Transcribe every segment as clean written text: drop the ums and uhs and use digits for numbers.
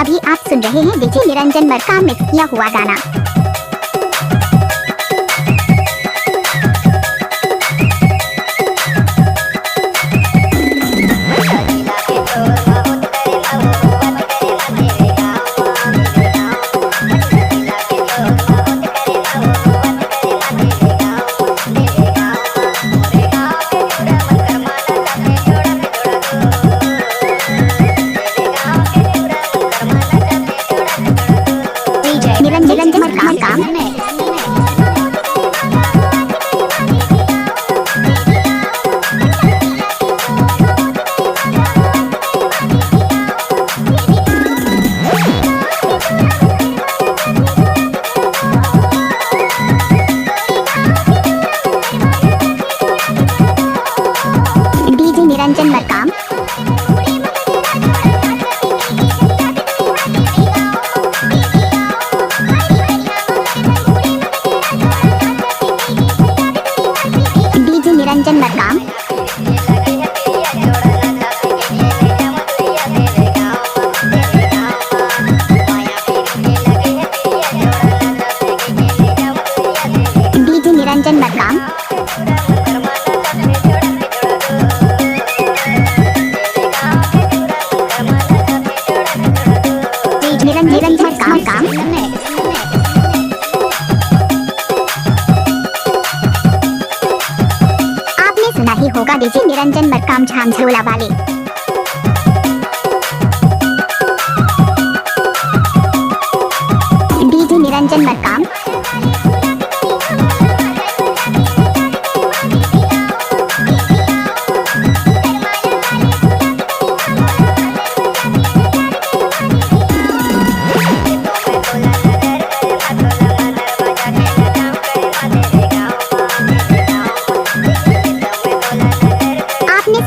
अभी आप सुन रहे हैं डीजे निरंजन मर का मिक्स किया हुआ गाना। निरंजन मर काम डीजे निरंजन मर काम निरंजन मर काम डीजे निरंजन मर काम निरंजन मर काम सुना ही होगा डीजे निरंजन मर काम झांझोला वाले। डीजे निरंजन मर काम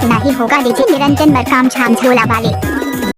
सुना ही होगा डीजे निरंजन मर काम झांझोला वाले।